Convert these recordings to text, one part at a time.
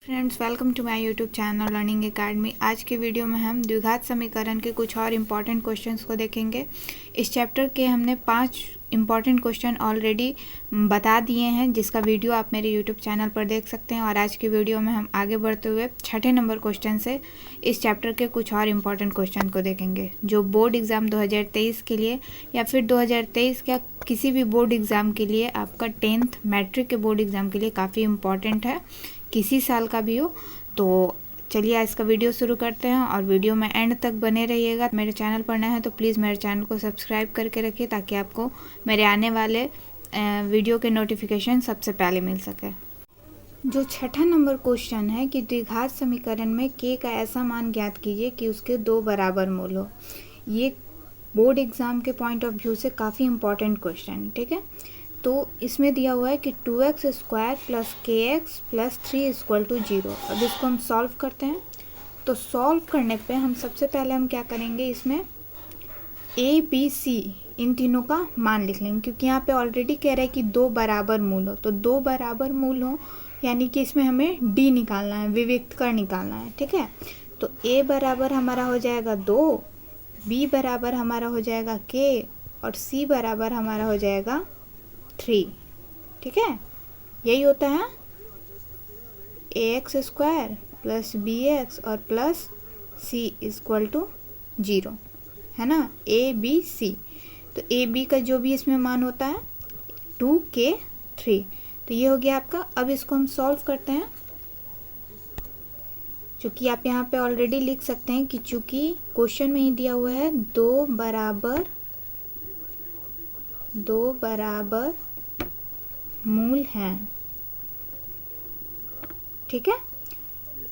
Friends, welcome to my YouTube channel learning academy. आज के video में हम द्विघात समीकरण के कुछ और इम्पॉर्टेंट क्वेश्चंस को देखेंगे। इस चैप्टर के हमने 5 इम्पॉर्टेंट क्वेश्चन ऑलरेडी बता दिए हैं, जिसका वीडियो आप मेरे यूट्यूब चैनल पर देख सकते हैं। और आज के वीडियो में हम आगे बढ़ते हुए 6ठे नंबर क्वेश्चन से इस चैप्टर के कुछ और इम्पॉर्टेंट क्वेश्चन को देखेंगे, जो बोर्ड एग्ज़ाम 2023 के लिए या फिर 2023 का किसी भी बोर्ड एग्ज़ाम के लिए, आपका 10th मैट्रिक के बोर्ड एग्ज़ाम के लिए काफ़ी इम्पॉर्टेंट है, किसी साल का भी हो। तो चलिए आज का वीडियो शुरू करते हैं और वीडियो में एंड तक बने रहिएगा। मेरे चैनल पर नए हैं तो प्लीज़ मेरे चैनल को सब्सक्राइब करके रखिए, ताकि आपको मेरे आने वाले वीडियो के नोटिफिकेशन सबसे पहले मिल सके। जो 6ठा नंबर क्वेश्चन है कि द्विघात समीकरण में k का ऐसा मान ज्ञात कीजिए कि उसके 2 बराबर मूल हो। ये बोर्ड एग्ज़ाम के पॉइंट ऑफ व्यू से काफ़ी इम्पॉर्टेंट क्वेश्चन है, ठीक है। तो इसमें दिया हुआ है कि 2x² + kx + 3 = 0। अब इसको हम सॉल्व करते हैं। तो सॉल्व करने पे हम सबसे पहले हम क्या करेंगे, इसमें a b c इन तीनों का मान लिख लेंगे, क्योंकि यहाँ पे ऑलरेडी कह रहा है कि 2 बराबर मूल हो। तो 2 बराबर मूल हो यानी कि इसमें हमें d निकालना है, विविक्त कर निकालना है, ठीक है। तो a बराबर हमारा हो जाएगा 2, b बराबर हमारा हो जाएगा k और c बराबर हमारा हो जाएगा 3, ठीक है। यही होता है ax² + bx और प्लस c = 0, है ना, a b c। तो a b का जो भी इसमें मान होता है 2 k 3। तो ये हो गया आपका। अब इसको हम सॉल्व करते हैं। चूँकि आप यहाँ पे ऑलरेडी लिख सकते हैं कि चूँकि क्वेश्चन में ही दिया हुआ है 2 बराबर मूल हैं, ठीक है,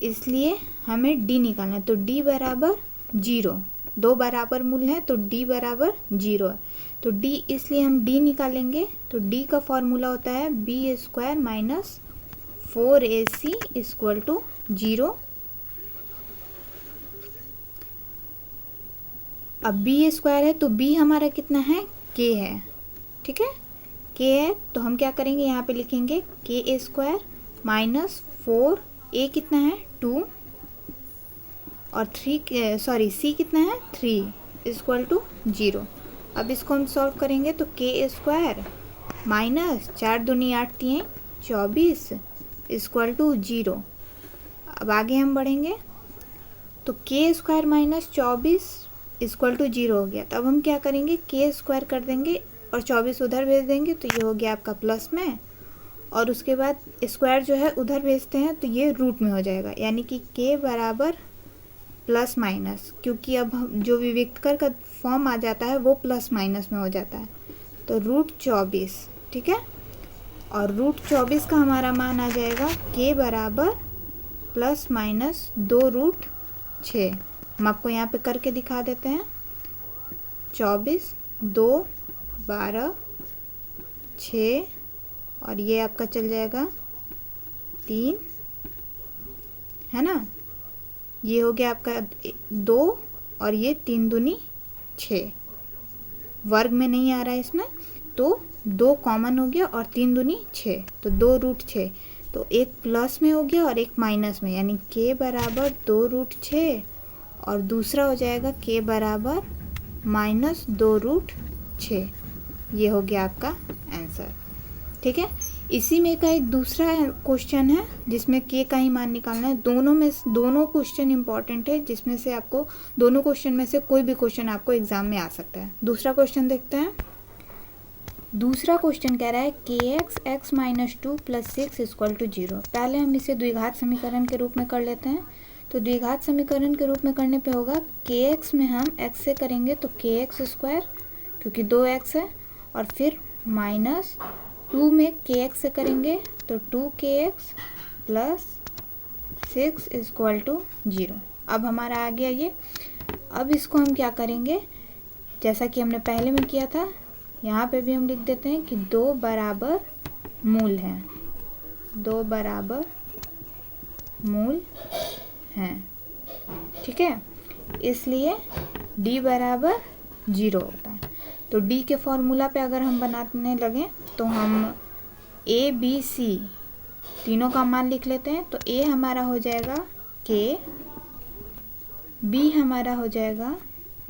इसलिए हमें d निकालना है। तो d बराबर 0, 2 बराबर मूल हैं तो d बराबर 0 है। तो d इसलिए हम d निकालेंगे। तो d का फॉर्मूला होता है b² - 4ac = 0। अब b² है तो b हमारा कितना है, k है, ठीक है, k है। तो हम क्या करेंगे, यहाँ पे लिखेंगे k² - 4, a कितना है 2 और c कितना है 3 = 0। अब इसको हम सॉल्व करेंगे। तो k² - 4 दूनी 8 3 24 = 0। अब आगे हम बढ़ेंगे। तो k² - 24 = 0 हो गया। तो अब हम क्या करेंगे, k² कर देंगे और 24 उधर भेज देंगे। तो ये हो गया आपका प्लस में, और उसके बाद स्क्वायर जो है उधर भेजते हैं तो ये रूट में हो जाएगा, यानी कि k बराबर प्लस माइनस, क्योंकि अब हम जो विविक्तकर का फॉर्म आ जाता है वो प्लस माइनस में हो जाता है। तो √24, ठीक है। और √24 का हमारा मान आ जाएगा k बराबर ±2√6। हम आपको यहाँ पे करके दिखा देते हैं। 24, 2, 12, 6 और ये आपका चल जाएगा 3, है ना। ये हो गया आपका 2 और ये 3 दूनी 6, वर्ग में नहीं आ रहा है इसमें, तो 2 कॉमन हो गया और 3 दूनी 6, तो 2√6। तो एक प्लस में हो गया और एक माइनस में, यानी k बराबर 2√6 और दूसरा हो जाएगा k बराबर -2√6। ये हो गया आपका आंसर, ठीक है। इसी में का एक दूसरा क्वेश्चन है जिसमें k का ही मान निकालना है। दोनों क्वेश्चन इंपॉर्टेंट है, जिसमें से आपको दोनों क्वेश्चन में से कोई भी क्वेश्चन आपको एग्जाम में आ सकता है। दूसरा क्वेश्चन देखते हैं। दूसरा क्वेश्चन कह रहा है kx x - 2 + 6 = 0। पहले हम इसे द्विघात समीकरण के रूप में कर लेते हैं। तो द्विघात समीकरण के रूप में करने पे होगा kx में हम x से करेंगे तो kx², क्योंकि 2x है, और फिर -2 में kx से करेंगे तो 2kx + 6 = 0। अब हमारा आ गया ये। अब इसको हम क्या करेंगे, जैसा कि हमने पहले में किया था, यहाँ पे भी हम लिख देते हैं कि 2 बराबर मूल हैं, 2 बराबर मूल हैं, ठीक है, इसलिए d बराबर 0 होता है। तो d के फॉर्मूला पे अगर हम बनाने लगे तो हम a b c तीनों का मान लिख लेते हैं। तो a हमारा हो जाएगा k, b हमारा हो जाएगा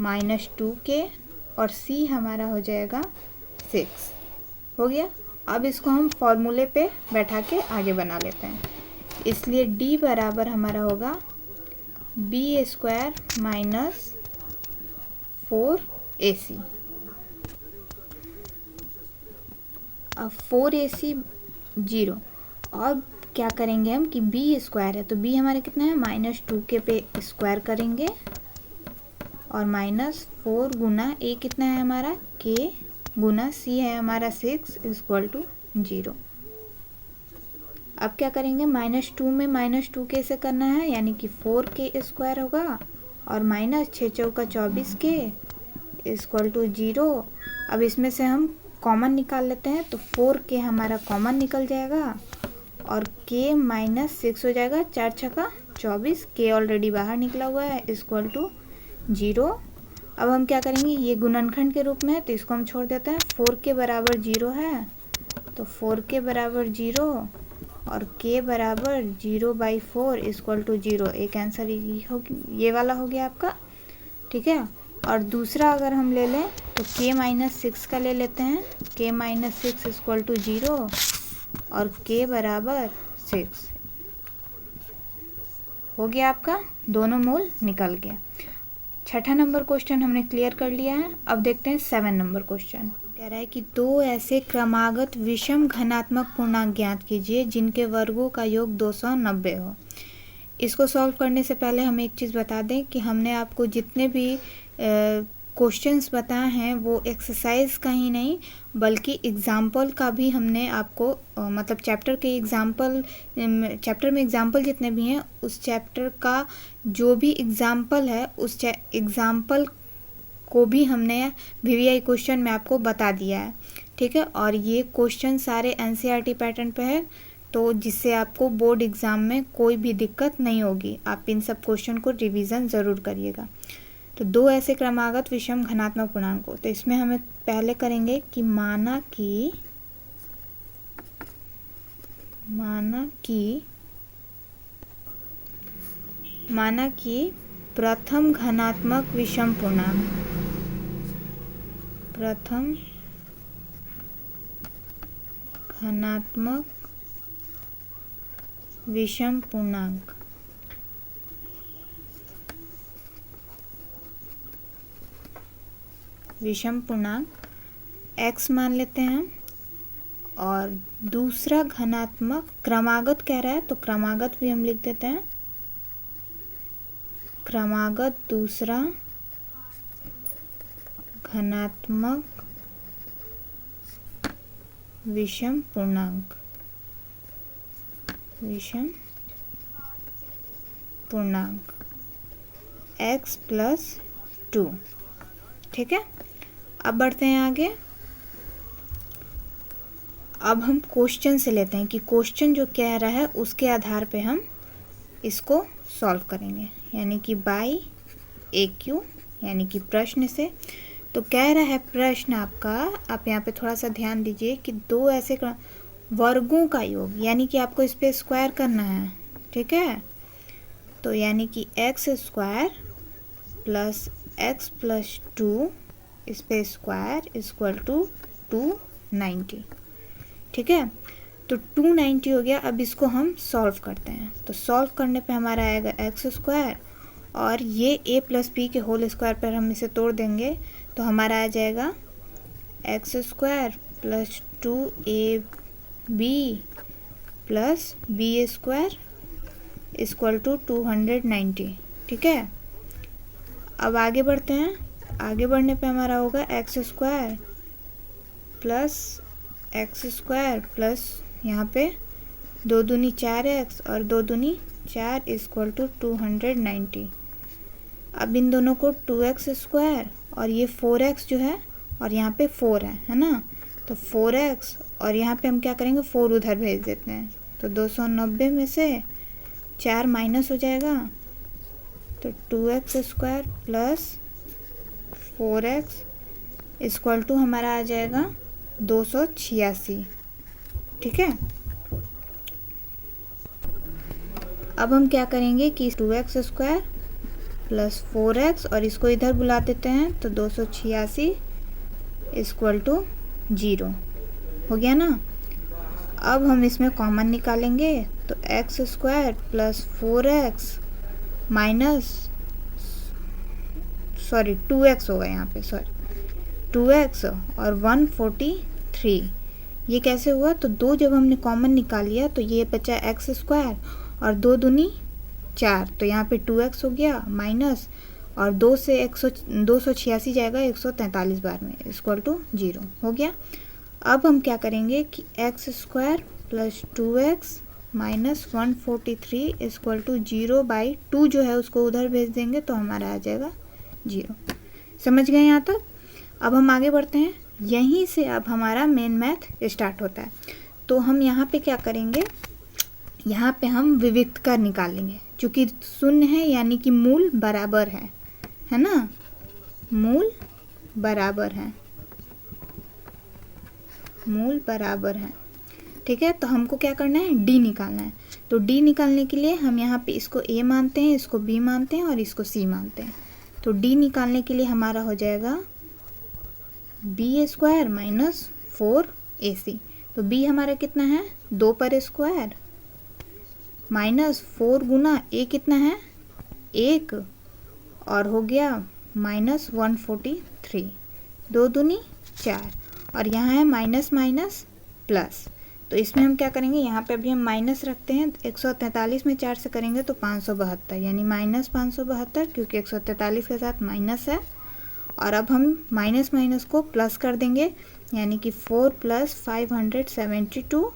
-2k और c हमारा हो जाएगा 6। हो गया। अब इसको हम फॉर्मूले पे बैठा के आगे बना लेते हैं। इसलिए d बराबर हमारा होगा b² - 4ac। अब 4ac 0। अब क्या करेंगे हम कि b² है तो b हमारे कितना है -2k पे स्क्वायर करेंगे और -4 गुना a कितना है हमारा k गुना c है हमारा 6 = 0। अब क्या करेंगे -2 में -2k से करना है यानी कि 4k² होगा और -6 चौका 24k = 0। अब इसमें से हम कॉमन निकाल लेते हैं तो 4k हमारा कॉमन निकल जाएगा और k -6 हो जाएगा। 4 छक्का 24, k ऑलरेडी बाहर निकला हुआ है = 0। अब हम क्या करेंगे, ये गुणनखंड के रूप में है तो इसको हम छोड़ देते हैं। 4k बराबर 0 है तो 4k बराबर 0 और k बराबर 0/4 = 0। एक आंसर ये वाला हो गया आपका। ठीक है। और दूसरा अगर हम ले लें तो k -6 का ले लेते हैं। k -6 = 0 और k बराबर 6 हो गया आपका। दोनों मूल निकल गया। छठा नंबर क्वेश्चन हमने क्लियर कर लिया है। अब देखते हैं 7 नंबर क्वेश्चन। कह रहा है कि दो ऐसे क्रमागत विषम घनात्मक पूर्णांक ज्ञात कीजिए जिनके वर्गों का योग 290 हो। इसको सॉल्व करने से पहले हम एक चीज़ बता दें कि हमने आपको जितने भी क्वेश्चंस बताए हैं वो एक्सरसाइज का ही नहीं बल्कि एग्जाम्पल का भी हमने आपको मतलब चैप्टर में एग्जाम्पल जितने भी हैं उस चैप्टर का जो भी एग्जाम्पल है उस एग्जाम्पल को भी हमने VVI क्वेश्चन में आपको बता दिया है। ठीक है। और ये क्वेश्चन सारे NCERT पैटर्न पे है तो जिससे आपको बोर्ड एग्ज़ाम में कोई भी दिक्कत नहीं होगी। आप इन सब क्वेश्चन को रिवीजन ज़रूर करिएगा। तो दो ऐसे क्रमागत विषम घनात्मक पूर्णांक तो इसमें हमें पहले करेंगे कि माना कि प्रथम घनात्मक विषम पूर्णांक विषम पूर्णांक x मान लेते हैं हम और दूसरा घनात्मक क्रमागत कह रहा है तो क्रमागत भी हम लिख देते हैं। क्रमागत दूसरा घनात्मक विषम पूर्णांक x + 2। ठीक है। अब बढ़ते हैं आगे। अब हम क्वेश्चन से लेते हैं कि क्वेश्चन जो कह रहा है उसके आधार पे हम इसको सॉल्व करेंगे यानी कि बाय AQ यानी कि प्रश्न से। तो कह रहा है प्रश्न आपका, आप यहाँ पे थोड़ा सा ध्यान दीजिए कि दो ऐसे वर्गों का योग यानी कि आपको इस पे स्क्वायर करना है। ठीक है। तो यानी कि x² + x + 2 इस पे स्क्वायर = 290। ठीक है। तो 290 हो गया। अब इसको हम सॉल्व करते हैं तो सॉल्व करने पे हमारा आएगा x² और ये a + b के होल स्क्वायर पर हम इसे तोड़ देंगे तो हमारा आ जाएगा x² + 2ab + b² = 290। ठीक है। अब आगे बढ़ते हैं। आगे बढ़ने पे हमारा होगा x² प्लस यहाँ पे 2 दूनी 4x और 2 दूनी 4 = 290। अब इन दोनों को 2x² और ये 4x जो है और यहाँ पे 4 है ना, तो 4x और यहाँ पे हम क्या करेंगे 4 उधर भेज देते हैं तो 290 में से 4 माइनस हो जाएगा तो 2x² + 4x = हमारा आ जाएगा 286। ठीक है। अब हम क्या करेंगे कि 2x स्क्वायर प्लस 4x और इसको इधर बुला देते हैं तो 286 इक्वल टू 0 हो गया ना। अब हम इसमें कॉमन निकालेंगे तो x square plus 4x minus 2x होगा यहाँ पे, 2x और 143। ये कैसे हुआ, तो 2 जब हमने कॉमन निकाल लिया तो ये बचा x स्क्वायर और 2 दूनी 4, तो यहाँ पे 2x हो गया माइनस और 2 से 286 जाएगा 143 बार में इक्वल टू 0 हो गया। अब हम क्या करेंगे कि x square plus 2x minus 143 equal to 0/2 जो है उसको उधर भेज देंगे तो हमारा आ जाएगा 0। समझ गए यहाँ तक। अब हम आगे बढ़ते हैं, यहीं से अब हमारा मेन मैथ स्टार्ट होता है। तो हम यहाँ पे क्या करेंगे, यहाँ पे हम विविक्त कर निकालेंगे, चूँकि शून्य है यानी कि मूल बराबर है ना, मूल बराबर है, मूल बराबर है। ठीक है, तो हमको क्या करना है, डी निकालना है। तो डी निकालने के लिए हम यहाँ पे इसको ए मानते हैं, इसको बी मानते हैं और इसको सी मानते हैं। तो डी निकालने के लिए हमारा हो जाएगा बी स्क्वायर माइनस 4ac। तो बी हमारा कितना है, 2 पर स्क्वायर माइनस 4 गुना ए कितना है 1 और हो गया माइनस 143, 2 दूनी 4 और यहाँ है माइनस माइनस प्लस। तो इसमें हम क्या करेंगे, यहाँ पे अभी हम माइनस रखते हैं, 143 में 4 से करेंगे तो 572 यानी माइनस 572, क्योंकि 143 के साथ माइनस है। और अब हम माइनस माइनस को प्लस कर देंगे यानी कि 4 प्लस 572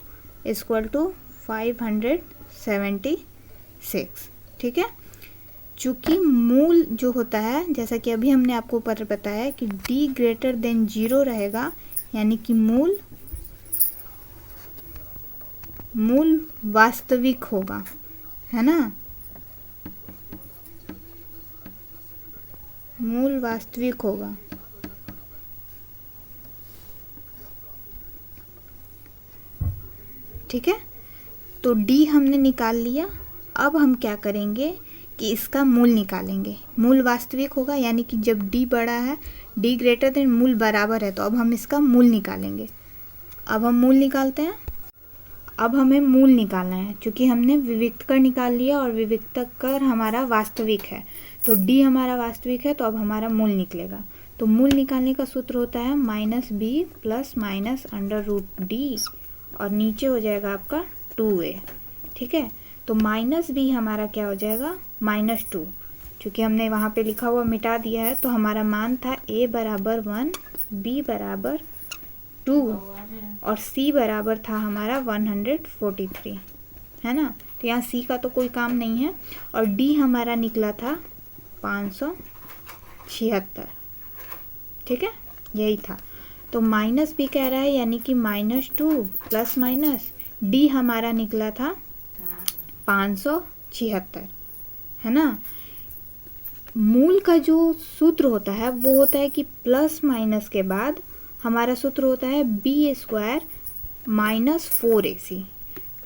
इक्वल टू 576। ठीक है, चूँकि मूल जो होता है, जैसा कि अभी हमने आपको ऊपर बताया कि d ग्रेटर देन 0 रहेगा, यानी कि मूल वास्तविक होगा, है ना, मूल वास्तविक होगा। ठीक है, तो d हमने निकाल लिया। अब हम क्या करेंगे कि इसका मूल निकालेंगे, मूल वास्तविक होगा यानी कि जब d बड़ा है, d ग्रेटर देन मूल बराबर है, तो अब हम इसका मूल निकालेंगे। अब हम मूल निकालते हैं। अब हमें मूल निकालना है, क्योंकि हमने विविक्त कर निकाल लिया और विविक्त कर हमारा वास्तविक है, तो d हमारा वास्तविक है, तो अब हमारा मूल निकलेगा। तो मूल निकालने का सूत्र होता है -b प्लस माइनस √d और नीचे हो जाएगा आपका 2a। ठीक है, तो -b हमारा क्या हो जाएगा -2, क्योंकि हमने वहाँ पे लिखा हुआ मिटा दिया है। तो हमारा मान था a बराबर 1, b बराबर 2 और c बराबर था हमारा 143, है ना। तो यहाँ c का तो कोई काम नहीं है और d हमारा निकला था 576। ठीक है, यही था। तो -b कह रहा है यानी कि -2 प्लस माइनस d हमारा निकला था 576, है ना। मूल का जो सूत्र होता है वो होता है कि प्लस माइनस के बाद हमारा सूत्र होता है B square minus 4ac।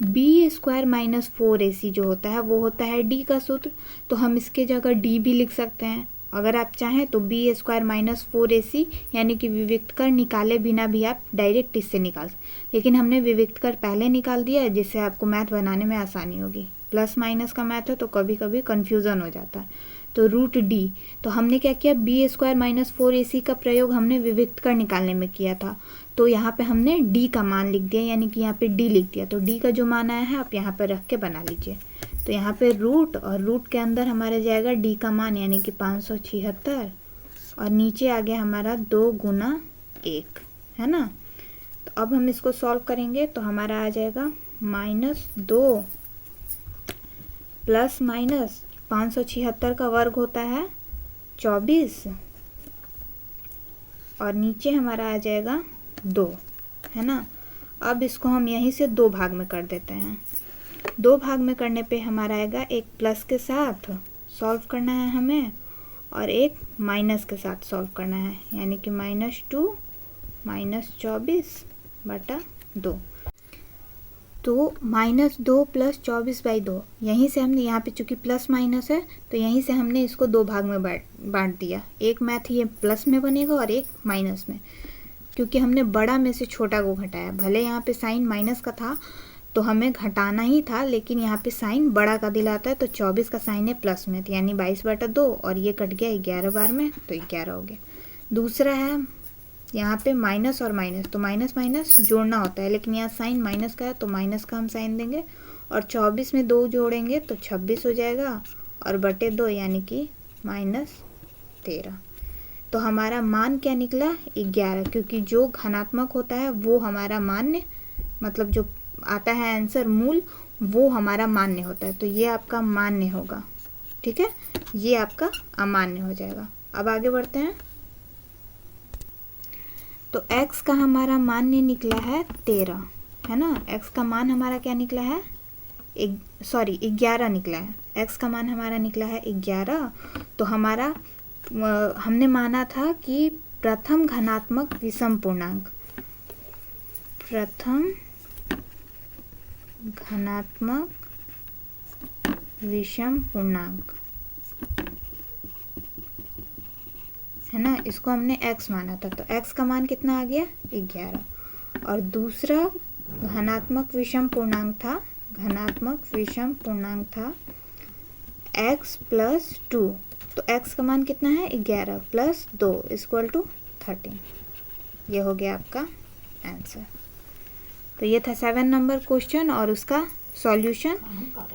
B square minus 4ac जो होता है वो होता है डी का सूत्र। तो हम इसके जगह डी भी लिख सकते हैं अगर आप चाहें तो। बी स्क्वायर माइनस 4ac यानी कि विविक्त कर निकाले बिना भी आप डायरेक्ट इससे निकाल सकते, लेकिन हमने विविक्त कर पहले निकाल दिया जिससे आपको मैथ बनाने में आसानी होगी। प्लस माइनस का मैथ है तो कभी कभी कन्फ्यूज़न हो जाता है। तो √d, तो हमने क्या किया, बी स्क्वायर माइनस 4ac का प्रयोग हमने विविक्त कर निकालने में किया था। तो यहाँ पे हमने d का मान लिख दिया यानी कि यहाँ पे d लिख दिया। तो d का जो मान आया है आप यहाँ पे रख के बना लीजिए। तो यहाँ पे रूट और रूट के अंदर हमारे जाएगा d का मान यानी कि 576 और नीचे आ गया हमारा 2 गुना 1, है ना। तो अब हम इसको सॉल्व करेंगे तो हमारा आ जाएगा -2 प्लस माइनस 576 का वर्ग होता है 24 और नीचे हमारा आ जाएगा 2, है ना। अब इसको हम यहीं से 2 भाग में कर देते हैं। 2 भाग में करने पे हमारा आएगा एक प्लस के साथ सॉल्व करना है हमें और एक माइनस के साथ सॉल्व करना है यानी कि -2 -24/2। तो -2 + 24/2, यहीं से हमने, यहाँ पे चूँकि प्लस माइनस है तो यहीं से हमने इसको 2 भाग में बांट दिया। एक मैथ ये प्लस में बनेगा और एक माइनस में, क्योंकि हमने बड़ा में से छोटा को घटाया। भले यहाँ पे साइन माइनस का था तो हमें घटाना ही था, लेकिन यहाँ पे साइन बड़ा का दिलाता है, तो 24 का साइन है प्लस में, तो यानी 22/2, और ये कट गया 11 बार में, तो 11 हो गया। दूसरा है यहाँ पे माइनस और माइनस, तो माइनस माइनस जोड़ना होता है, लेकिन यहाँ साइन माइनस का है तो माइनस का हम साइन देंगे, और 24 में 2 जोड़ेंगे तो 26 हो जाएगा, और बटे 2 यानी कि -13। तो हमारा मान क्या निकला? 11, क्योंकि जो धनात्मक होता है वो हमारा मान्य, मतलब जो आता है आंसर मूल, वो हमारा मान्य होता है, तो ये आपका मान्य होगा। ठीक है, ये आपका अमान्य हो जाएगा। अब आगे बढ़ते हैं। तो x का हमारा मान्य निकला है 13, है ना। x का मान हमारा क्या निकला है? 11 निकला है। x का मान हमारा निकला है 11। तो हमारा हमने माना था कि प्रथम घनात्मक विषम पूर्णांक, प्रथम घनात्मक विषम पूर्णांक, है ना, इसको हमने x माना था। तो x का मान कितना आ गया? 11। और दूसरा घनात्मक विषम पूर्णांक था, घनात्मक विषम पूर्णांक था x + 2। तो x का मान कितना है? 11 + 2 = 13। ये हो गया आपका आंसर। तो ये था 7 नंबर क्वेश्चन और उसका सॉल्यूशन।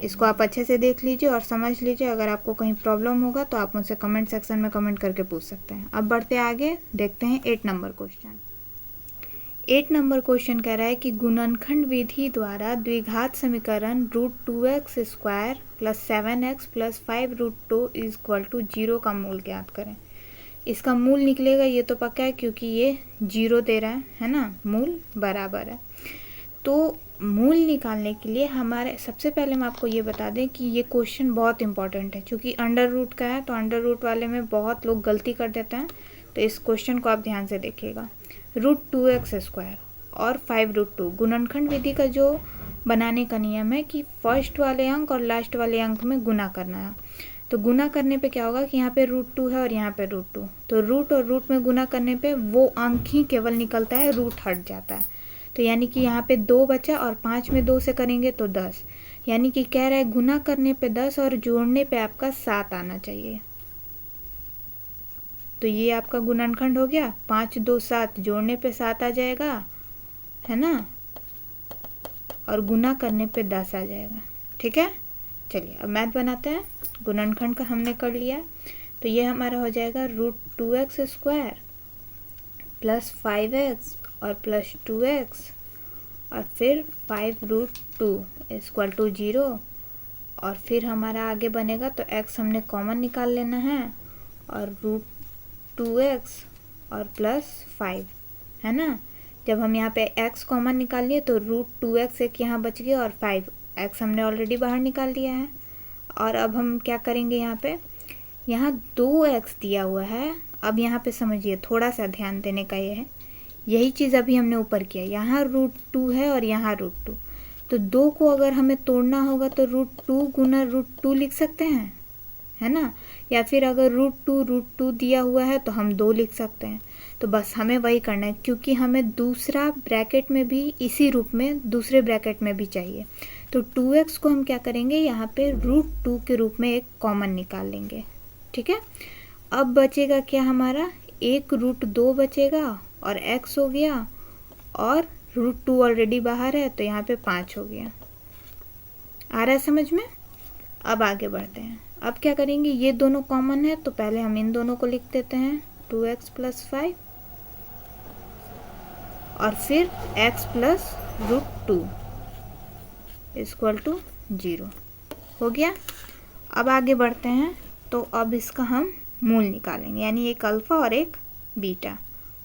इसको आप अच्छे से देख लीजिए और समझ लीजिए। अगर आपको कहीं प्रॉब्लम होगा तो आप मुझसे कमेंट सेक्शन में कमेंट करके पूछ सकते हैं। अब बढ़ते आगे, देखते हैं 8 नंबर क्वेश्चन। 8 नंबर क्वेश्चन कह रहा है कि गुणनखंड विधि द्वारा द्विघात समीकरण √2x² + 7x + 5√2 = 0 का मूल ज्ञात करें। इसका मूल निकलेगा ये तो पक्का है, क्योंकि ये 0 दे रहा है ना, मूल बराबर है। तो मूल निकालने के लिए हमारे, सबसे पहले हम आपको ये बता दें कि ये क्वेश्चन बहुत इंपॉर्टेंट है, क्योंकि अंडर रूट का है, तो अंडर रूट वाले में बहुत लोग गलती कर देते हैं। तो इस क्वेश्चन को आप ध्यान से देखिएगा। √2x² और 5√2, गुणनखंड विधि का जो बनाने का नियम है कि फर्स्ट वाले अंक और लास्ट वाले अंक में गुना करना है। तो गुना करने पे क्या होगा कि यहाँ पे √2 है और यहाँ पे √2, तो रूट और रूट में गुना करने पे वो अंक ही केवल निकलता है, रूट हट जाता है। तो यानी कि यहाँ पे 2 बचा और 5 में 2 से करेंगे तो 10, यानी कि कह रहा है गुना करने पे 10 और जोड़ने पे आपका 7 आना चाहिए। तो ये आपका गुणनखंड हो गया। 5 2 7, जोड़ने पे 7 आ जाएगा, है ना, और गुना करने पे 10 आ जाएगा। ठीक है, चलिए अब मैथ बनाते हैं। गुणनखंड का हमने कर लिया, तो ये हमारा हो जाएगा √2x² + 5x और +2x और फिर 5√2 = 0। और फिर हमारा आगे बनेगा, तो x हमने कॉमन निकाल लेना है, और √2x और +5, है ना। जब हम यहाँ पे x कॉमन निकाल लिए तो √2x एक यहाँ बच गया और 5x हमने ऑलरेडी बाहर निकाल लिया है। और अब हम क्या करेंगे, यहाँ 2x दिया हुआ है। अब यहाँ पे समझिए, थोड़ा सा ध्यान देने का ये है, यही चीज़ अभी हमने ऊपर किया। यहाँ √2 है और यहाँ √2, तो 2 को अगर हमें तोड़ना होगा तो √2 गुना √2 लिख सकते हैं, है ना। या फिर अगर √2 दिया हुआ है तो हम 2 लिख सकते हैं। तो बस हमें वही करना है, क्योंकि हमें दूसरा ब्रैकेट में भी इसी रूप में दूसरे ब्रैकेट में भी चाहिए। तो 2x को हम क्या करेंगे, यहाँ पे √2 के रूप में एक कॉमन निकाल लेंगे। ठीक है, अब बचेगा क्या हमारा, एक √2 बचेगा और x हो गया, और √2 ऑलरेडी बाहर है तो यहाँ पे 5 हो गया। आ रहा है समझ में? अब आगे बढ़ते हैं। अब क्या करेंगे, ये दोनों कॉमन है तो पहले हम इन दोनों को लिख देते हैं, 2x + 5 और फिर x + √2 = 0 हो गया। अब आगे बढ़ते हैं, तो अब इसका हम मूल निकालेंगे, यानी एक अल्फ़ा और एक बीटा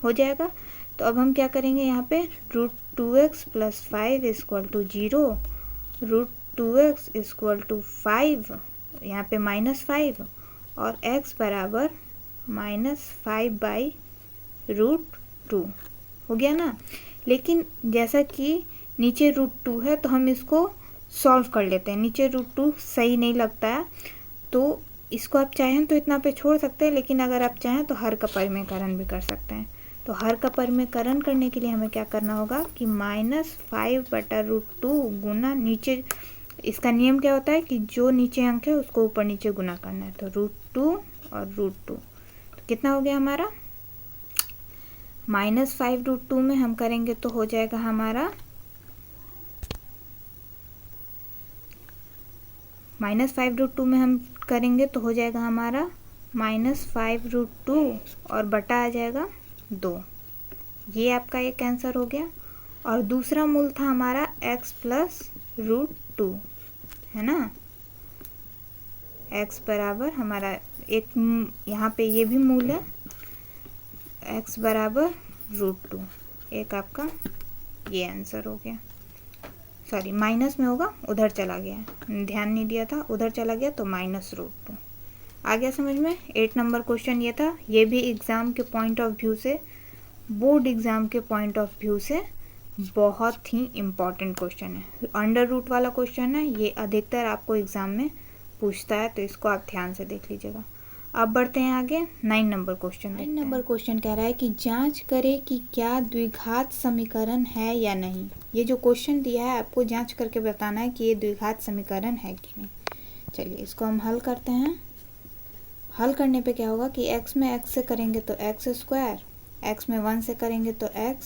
हो जाएगा। तो अब हम क्या करेंगे, यहाँ पे √2x + 5 = 0, √2x = 5, यहाँ पे -5 और x बराबर -5/√2 हो गया ना। लेकिन जैसा कि नीचे √2 है तो हम इसको सॉल्व कर लेते हैं। नीचे √2 सही नहीं लगता है, तो इसको आप चाहें तो इतना पे छोड़ सकते हैं, लेकिन अगर आप चाहें तो हर का परिमेयकरण भी कर सकते हैं। तो हर का परिमेयकरण करने के लिए हमें क्या करना होगा कि -5/√2 गुना नीचे, इसका नियम क्या होता है कि जो नीचे अंक है उसको ऊपर नीचे गुना करना है। तो √2 और √2 तो कितना हो गया हमारा, -5/√2 में हम करेंगे तो हो जाएगा हमारा -5/√2 में हम करेंगे तो हो जाएगा हमारा -5/√2 और बटा आ जाएगा 2। ये आपका एक आंसर हो गया। और दूसरा मूल था हमारा x + √2, है ना। x बराबर हमारा एक, यहाँ पे ये भी मूल है, x बराबर √2, एक आपका ये आंसर हो गया। सॉरी, माइनस में होगा, उधर चला गया, ध्यान नहीं दिया था, उधर चला गया तो -√2 आ गया समझ में। 8 नंबर क्वेश्चन ये था। ये भी एग्ज़ाम के पॉइंट ऑफ व्यू से, बोर्ड एग्ज़ाम के पॉइंट ऑफ व्यू से बहुत ही इम्पॉर्टेंट क्वेश्चन है। अंडर रूट वाला क्वेश्चन है, ये अधिकतर आपको एग्ज़ाम में पूछता है, तो इसको आप ध्यान से देख लीजिएगा। अब बढ़ते हैं आगे। 9 नंबर क्वेश्चन। 9 नंबर क्वेश्चन कह रहा है कि जांच करें कि क्या द्विघात समीकरण है या नहीं। ये जो क्वेश्चन दिया है आपको जांच करके बताना है कि ये द्विघात समीकरण है कि नहीं। चलिए इसको हम हल करते हैं। हल करने पे क्या होगा कि x में x से करेंगे तो x², x में 1 से करेंगे तो x,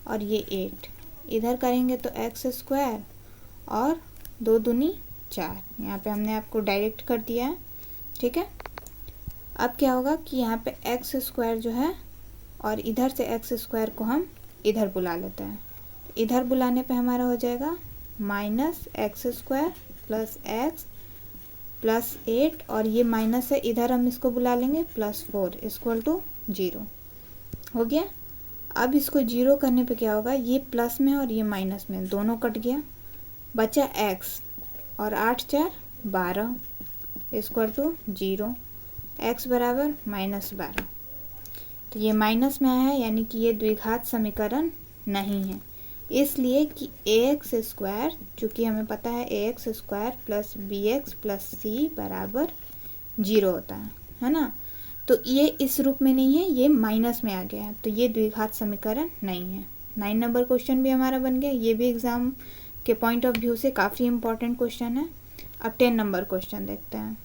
और ये 8 इधर करेंगे तो x² और 2 दूनी 4। यहाँ पे हमने आपको डायरेक्ट कर दिया है, ठीक है। अब क्या होगा कि यहाँ पे x² जो है, और इधर से x² को हम इधर बुला लेते हैं। इधर बुलाने पे हमारा हो जाएगा -x² + x + 8, और ये माइनस है, इधर हम इसको बुला लेंगे +4 = 0 हो गया। अब इसको 0 करने पे क्या होगा, ये प्लस में और ये माइनस में, दोनों कट गया, बचा x, और 8 × 4 = 12 = 0, x बराबर -12। तो ये माइनस में आया है, यानी कि ये द्विघात समीकरण नहीं है। इसलिए कि ax², चूँकि हमें पता है ax² + bx + c = 0 होता है ना। तो ये इस रूप में नहीं है, ये माइनस में आ गया है, तो ये द्विघात समीकरण नहीं है। 9 नंबर क्वेश्चन भी हमारा बन गया। ये भी एग्ज़ाम के पॉइंट ऑफ व्यू से काफ़ी इम्पोर्टेंट क्वेश्चन है। अब 10 नंबर क्वेश्चन देखते हैं।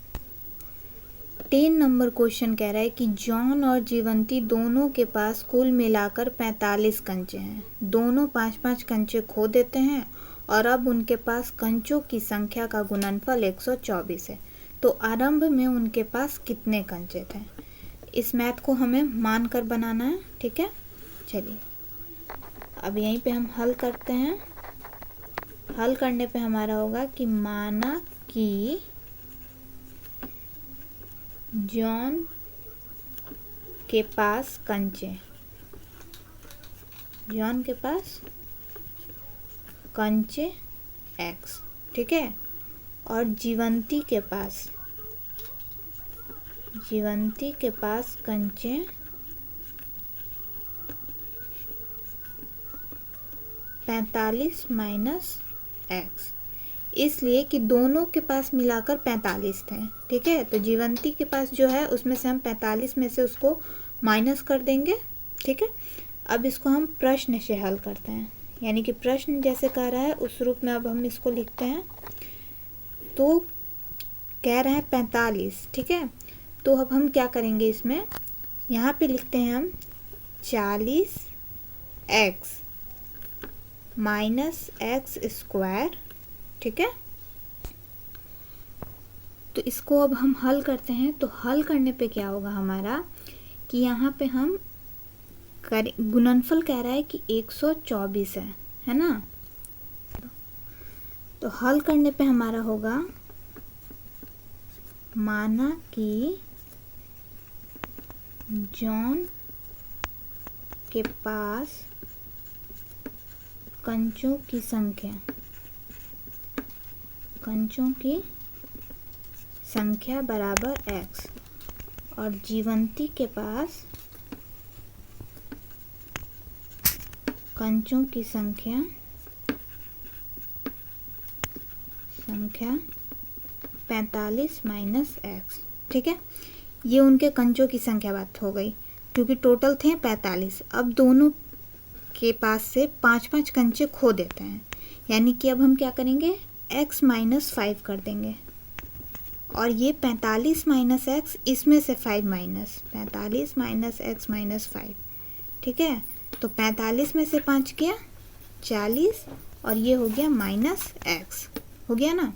10 नंबर क्वेश्चन कह रहा है कि जॉन और जीवंती दोनों के पास कुल मिलाकर 45 कंचे हैं। दोनों 5-5 कंचे खो देते हैं और अब उनके पास कंचों की संख्या का गुणनफल 124 है। तो आरंभ में उनके पास कितने कंचे थे। इस मैथ को हमें मान कर बनाना है, ठीक है। चलिए अब यहीं पे हम हल करते हैं। हल करने पे हमारा होगा कि माना कि जॉन के पास कंचे, जॉन के पास कंचे x, ठीक है, और जीवंती के पास कंचे 45 - x, इसलिए कि दोनों के पास मिलाकर 45 थे, ठीक है। तो जीवंती के पास जो है उसमें से हम 45 में से उसको माइनस कर देंगे, ठीक है। अब इसको हम प्रश्न से हल करते हैं, यानी कि प्रश्न जैसे कह रहा है उस रूप में अब हम इसको लिखते हैं। तो कह रहे हैं 45, ठीक है। तो अब हम क्या करेंगे, इसमें यहाँ पे लिखते हैं हम 40x - x², ठीक है। तो इसको अब हम हल करते हैं। तो हल करने पे क्या होगा हमारा कि यहाँ पे हम गुणनफल कह रहा है कि 124 है ना। तो हल करने पे हमारा होगा, माना कि जॉन के पास कंचों की संख्या बराबर x, और जीवंती के पास कंचों की संख्या संख्या 45 माइनस एक्स। ठीक है, ये उनके कंचों की संख्या बात हो गई, क्योंकि टोटल थे 45। अब दोनों के पास से 5-5 कंचे खो देते हैं, यानी कि अब हम क्या करेंगे, x माइनस 5 कर देंगे, और ये 45 माइनस एक्स, इसमें से 5 माइनस, 45 माइनस एक्स माइनस 5। ठीक है, तो 45 में से 5 गया 40, और ये हो गया माइनस एक्स, हो गया ना।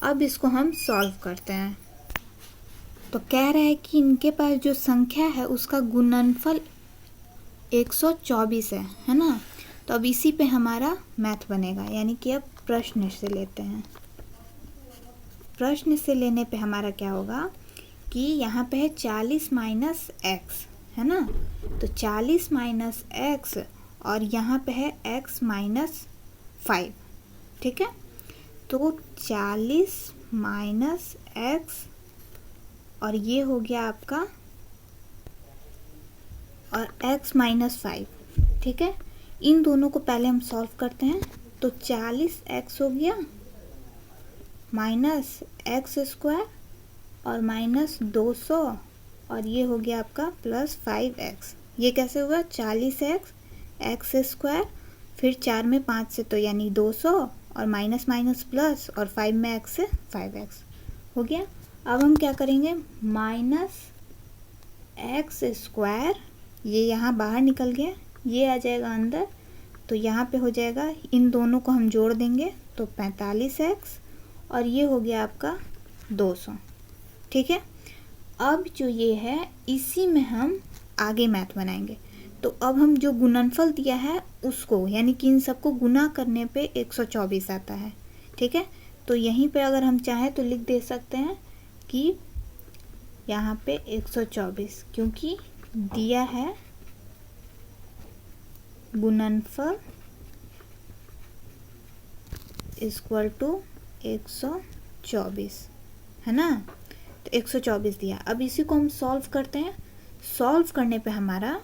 अब इसको हम सॉल्व करते हैं। तो कह रहा है कि इनके पास जो संख्या है उसका गुणनफल 124 है ना। तो अब इसी पे हमारा मैथ बनेगा, यानी कि अब प्रश्न से लेते हैं। प्रश्न से लेने पे हमारा क्या होगा कि यहाँ पे है 40 माइनस एक्स, है ना। तो 40 माइनस एक्स, और यहाँ पे है x माइनस 5। ठीक है, तो 40 माइनस एक्स, और ये हो गया आपका, और x माइनस 5। ठीक है, इन दोनों को पहले हम सॉल्व करते हैं। तो 40x हो गया माइनस एक्स स्क्वायर, और माइनस 200, और ये हो गया आपका प्लस 5x। ये कैसे हुआ, 40x एक्स स्क्वायर, फिर 4 में 5 से तो यानी 200, और माइनस माइनस प्लस, और 5 में x से 5x हो गया। अब हम क्या करेंगे, माइनस एक्स स्क्वायर, ये यहाँ बाहर निकल गया, ये आ जाएगा अंदर, तो यहाँ पे हो जाएगा, इन दोनों को हम जोड़ देंगे तो 45x, और ये हो गया आपका 200। ठीक है, अब जो ये है इसी में हम आगे मैथ बनाएंगे। तो अब हम जो गुणनफल दिया है उसको, यानी कि इन सबको गुना करने पे 124 आता है। ठीक है, तो यहीं पे अगर हम चाहें तो लिख दे सकते हैं कि यहाँ पे 124, क्योंकि दिया है गुणनफल इक्वल टू 124, है ना। तो 124 दिया। अब इसी को हम सॉल्व करते हैं। सॉल्व करने पे हमारा,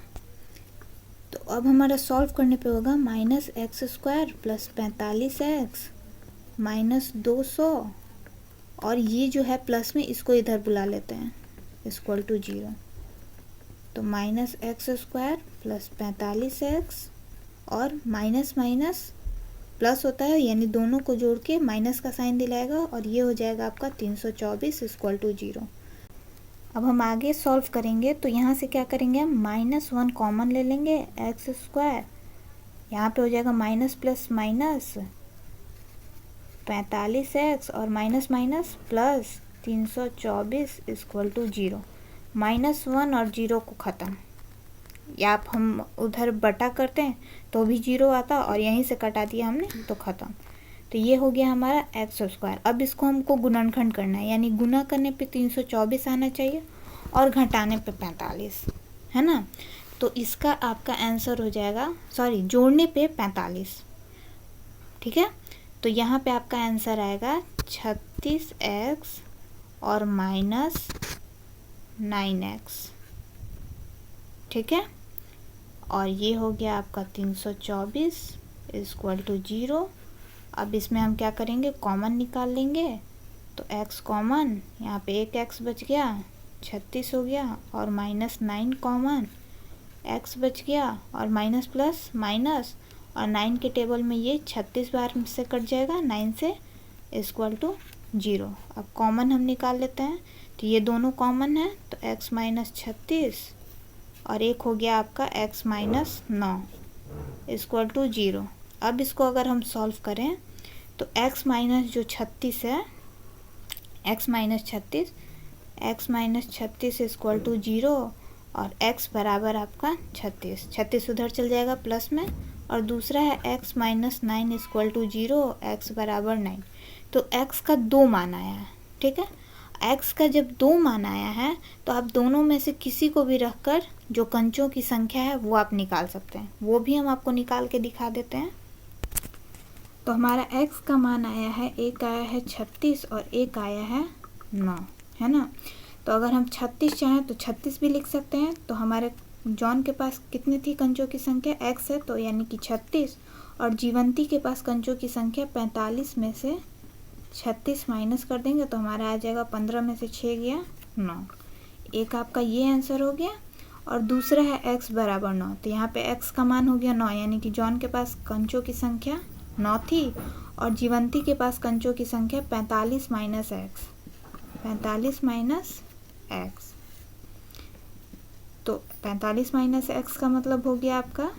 तो अब हमारा सॉल्व करने पे होगा minus x square plus 45x minus 200, और ये जो है प्लस में, इसको इधर बुला लेते हैं, इक्वल टू 0। तो minus x square plus 45x, और माइनस माइनस प्लस होता है, यानी दोनों को जोड़ के माइनस का साइन दिलाएगा, और ये हो जाएगा आपका 324 इक्वल टू 0। अब हम आगे सॉल्व करेंगे। तो यहाँ से क्या करेंगे, हम -1 कॉमन ले लेंगे, एक्स स्क्वायर, यहाँ पे हो जाएगा माइनस प्लस माइनस 45x, और minus minus plus 324 equal to 0। -1 और 0 को ख़त्म, या आप हम उधर बटा करते हैं तो भी 0 आता, और यहीं से कटा दिया हमने तो ख़त्म। तो ये हो गया हमारा एक्स स्क्वायर। अब इसको हमको गुणनखंड करना है, यानी गुना करने पे 324 आना चाहिए, और घटाने पे 45, है ना। तो इसका आपका आंसर हो जाएगा, सॉरी, जोड़ने पे 45। ठीक है, तो यहाँ पे आपका आंसर आएगा 36x और माइनस 9x। ठीक है, और ये हो गया आपका 324 इक्वल टू 0। अब इसमें हम क्या करेंगे, कॉमन निकाल लेंगे। तो x कॉमन, यहाँ पे एक x बच गया, 36 हो गया, और माइनस 9 कॉमन, x बच गया, और माइनस प्लस माइनस, और 9 के टेबल में ये 36 बार से कट जाएगा 9 से, इक्वल टू 0। अब कॉमन हम निकाल लेते हैं। तो ये दोनों कॉमन है, तो x माइनस 36, और एक हो गया आपका x माइनस 9 इक्वल टू 0। अब इसको अगर हम सॉल्व करें तो x माइनस जो 36 है, x माइनस 36 इक्वल टू 0, और x बराबर आपका 36 उधर चल जाएगा प्लस में, और दूसरा है x minus 9 equal to 0, x बराबर 9। तो x का 2 मान आया है। ठीक है, x का जब 2 मान आया है तो आप दोनों में से किसी को भी रखकर जो कंचों की संख्या है वो आप निकाल सकते हैं। वो भी हम आपको निकाल के दिखा देते हैं। तो हमारा x का मान आया है, एक आया है 36 और एक आया है 9, है ना। तो अगर हम 36 चाहें तो 36 भी लिख सकते हैं। तो हमारे जॉन के पास कितनी थी कंचों की संख्या, x है, तो यानी कि 36, और जीवंती के पास कंचों की संख्या 45 में से 36 माइनस कर देंगे तो हमारा आ जाएगा 15 में से 6 गया 9। एक आपका ये आंसर हो गया और दूसरा है x बराबर 9। तो यहाँ पे x का मान हो गया 9, यानी कि जॉन के पास कंचों की संख्या 9 थी और जीवंती के पास कंचों की संख्या 45 माइनस एक्स, 45 माइनस एक्स। तो 45 माइनस एक्स का मतलब हो गया आपका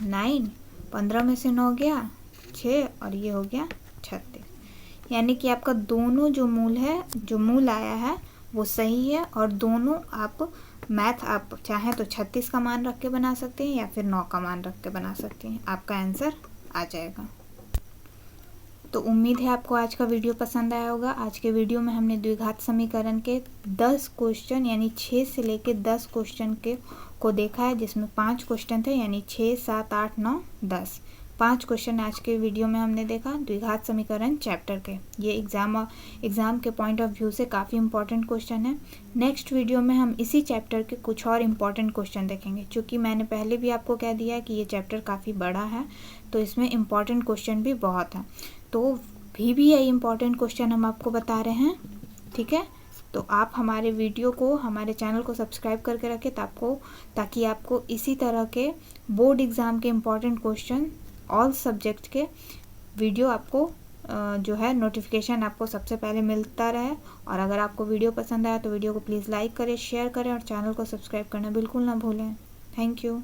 9, 15 में से 9 गया 6 और ये हो गया 36। यानी कि आपका दोनों जो मूल है, जो मूल आया है वो सही है और दोनों आप मैथ आप चाहें तो 36 का मान रख के बना सकते हैं या फिर 9 का मान रख के बना सकते हैं, आपका आंसर आ जाएगा। तो उम्मीद है आपको आज का वीडियो पसंद आया होगा। आज के वीडियो में हमने द्विघात समीकरण के 10 क्वेश्चन यानी 6 से लेके 10 क्वेश्चन को देखा है, जिसमें 5 क्वेश्चन थे यानी 6, 7, 8, 9, 10। 5 क्वेश्चन आज के वीडियो में हमने देखा द्विघात समीकरण चैप्टर के। ये एग्ज़ाम के पॉइंट ऑफ व्यू से काफ़ी इंपॉर्टेंट क्वेश्चन है। नेक्स्ट वीडियो में हम इसी चैप्टर के कुछ और इम्पॉर्टेंट क्वेश्चन देखेंगे। चूँकि मैंने पहले भी आपको कह दिया है कि ये चैप्टर काफ़ी बड़ा है, तो इसमें इम्पॉर्टेंट क्वेश्चन भी बहुत हैं। तो भी यही इम्पॉर्टेंट क्वेश्चन हम आपको बता रहे हैं, ठीक है। तो आप हमारे वीडियो को, हमारे चैनल को सब्सक्राइब करके रखें ताकि आपको इसी तरह के बोर्ड एग्ज़ाम के इम्पॉर्टेंट क्वेश्चन ऑल सब्जेक्ट के वीडियो आपको जो है नोटिफिकेशन आपको सबसे पहले मिलता रहे। और अगर आपको वीडियो पसंद आया तो वीडियो को प्लीज़ लाइक करें, शेयर करें और चैनल को सब्सक्राइब करना बिल्कुल ना भूलें। Thank you.